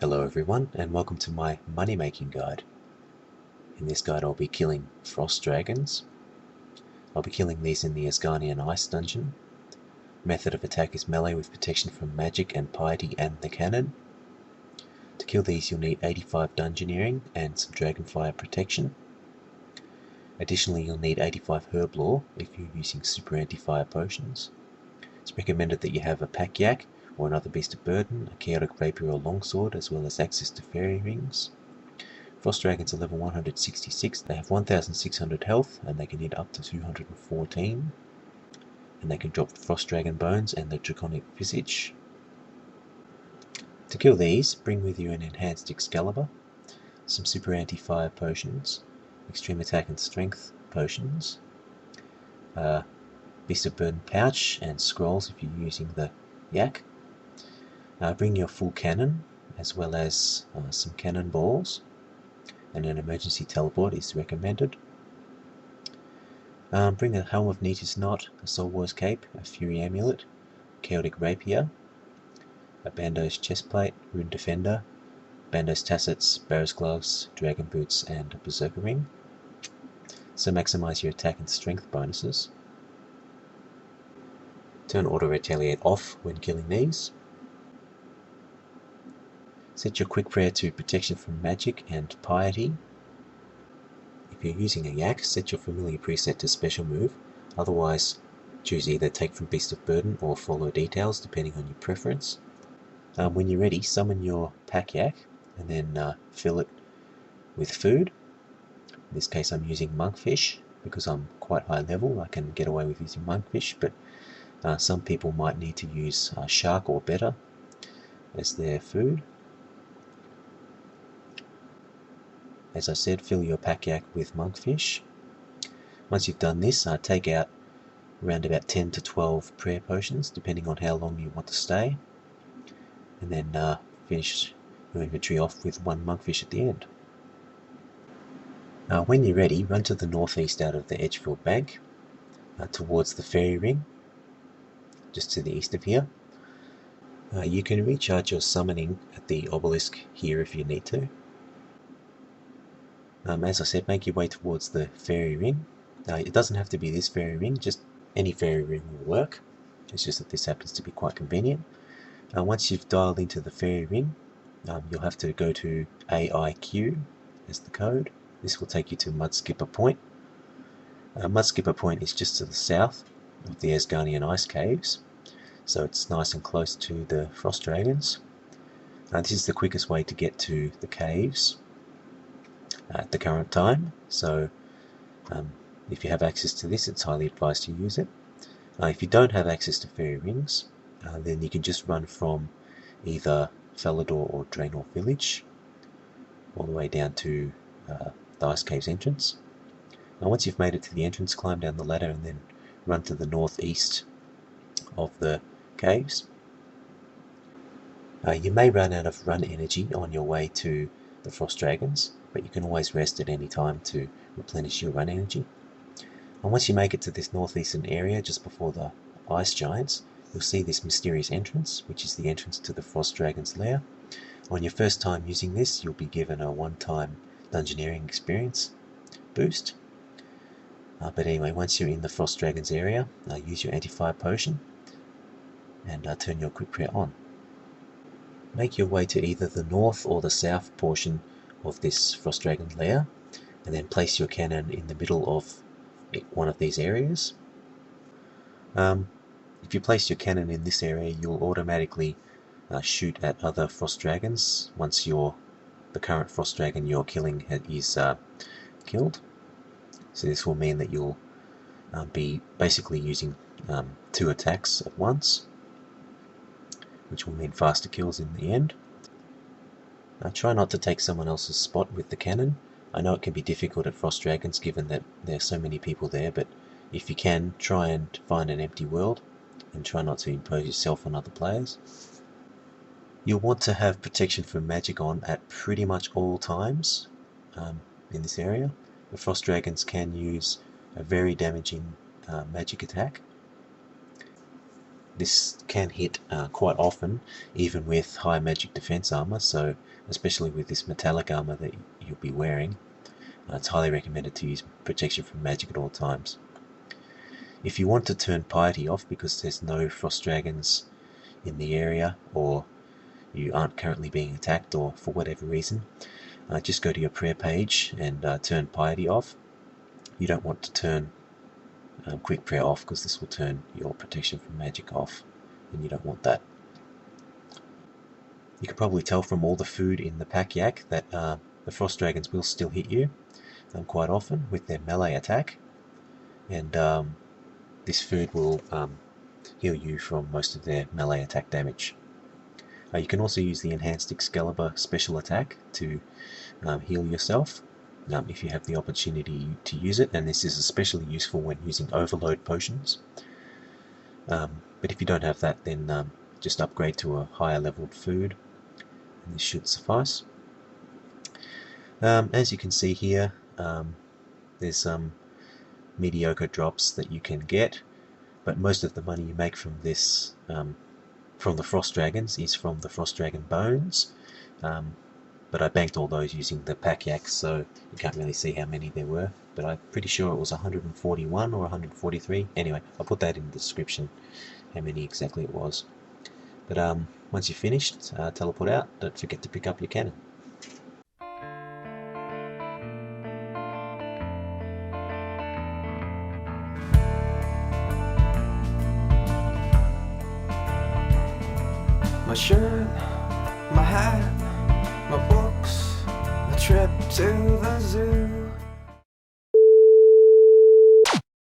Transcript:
Hello everyone, and welcome to my money making guide. In this guide I'll be killing frost dragons. I'll be killing these in the Asgarnian Ice dungeon. Method of attack is melee with protection from magic and piety and the cannon. To kill these you'll need 85 Dungeoneering and some dragonfire protection. Additionally you'll need 85 herb lore if you're using super anti-fire potions. It's recommended that you have a pack yak or another beast of burden, a chaotic rapier or longsword, as well as access to fairy rings. Frost dragons are level 166, they have 1600 health and they can hit up to 214, and they can drop frost dragon bones and the draconic visage. To kill these, bring with you an enhanced Excalibur, some super anti-fire potions, extreme attack and strength potions, beast of burden pouch and scrolls if you're using the yak. Bring your full cannon as well as some cannonballs, and an emergency teleport is recommended. Bring a helm of Neater's Knot, a Soul Wars cape, a Fury amulet, chaotic rapier, a Bandos chestplate, rune defender, Bandos tassets, bear's gloves, dragon boots, and a berserker ring. So maximize your attack and strength bonuses. Turn auto retaliate off when killing these. Set your quick prayer to protection from magic and piety. If you're using a yak, set your familiar preset to special move, otherwise choose either take from beast of burden or follow details depending on your preference. When you're ready, summon your pack yak and then fill it with food. In this case I'm using monkfish because I'm quite high level. I can get away with using monkfish, but some people might need to use shark or better as their food. As I said, fill your pack yak with monkfish. Once you've done this, take out around about 10 to 12 prayer potions, depending on how long you want to stay, and then finish your inventory off with one monkfish at the end. When you're ready, run to the northeast out of the Edgefield Bank, towards the fairy ring, just to the east of here. You can recharge your summoning at the obelisk here if you need to. As I said, make your way towards the fairy ring. It doesn't have to be this fairy ring, just any fairy ring will work. It's just that this happens to be quite convenient. Once you've dialed into the fairy ring, you'll have to go to AIQ as the code. This will take you to Mudskipper Point. Mudskipper Point is just to the south of the Asgarnian Ice Caves, so it's nice and close to the frost dragons. This is the quickest way to get to the caves at the current time, so if you have access to this, it's highly advised to use it. If you don't have access to fairy rings, then you can just run from either Falador or Draynor Village all the way down to the Ice Caves entrance. Now once you've made it to the entrance, climb down the ladder and then run to the northeast of the caves. You may run out of run energy on your way to the frost dragons, but you can always rest at any time to replenish your run energy. And once you make it to this northeastern area just before the ice giants, you'll see this mysterious entrance, which is the entrance to the frost dragon's lair. On your first time using this, you'll be given a one-time Dungeoneering experience boost. But anyway, once you're in the frost dragon's area, use your anti-fire potion and turn your quick prayer on. Make your way to either the north or the south portion of this frost dragon lair, and then place your cannon in the middle of one of these areas. If you place your cannon in this area, you'll automatically shoot at other frost dragons once the current frost dragon you're killing is killed. So this will mean that you'll be basically using 2 attacks at once, which will mean faster kills in the end. Try not to take someone else's spot with the cannon. I know it can be difficult at frost dragons given that there are so many people there, but if you can, try and find an empty world and try not to impose yourself on other players. You'll want to have protection from magic on at pretty much all times in this area. The frost dragons can use a very damaging magic attack. This can hit quite often, even with high magic defense armor, so especially with this metallic armor that you'll be wearing, it's highly recommended to use protection from magic at all times. If you want to turn piety off because there's no frost dragons in the area, or you aren't currently being attacked, or for whatever reason, just go to your prayer page and turn piety off. You don't want to turn quick prayer off, because this will turn your protection from magic off, and you don't want that. You can probably tell from all the food in the pack yak that the frost dragons will still hit you quite often with their melee attack, and this food will heal you from most of their melee attack damage. You can also use the enhanced Excalibur special attack to heal yourself if you have the opportunity to use it, and this is especially useful when using overload potions. But if you don't have that, then just upgrade to a higher leveled food, and this should suffice. As you can see here, there's some mediocre drops that you can get, but most of the money you make from this, from the frost dragons, is from the frost dragon bones. But I banked all those using the pack yak, so you can't really see how many there were, but I'm pretty sure it was 141 or 143. Anyway, I'll put that in the description, how many exactly it was. But once you're finished, teleport out. Don't forget to pick up your cannon. My shirt, my hat, my books, a trip to the zoo.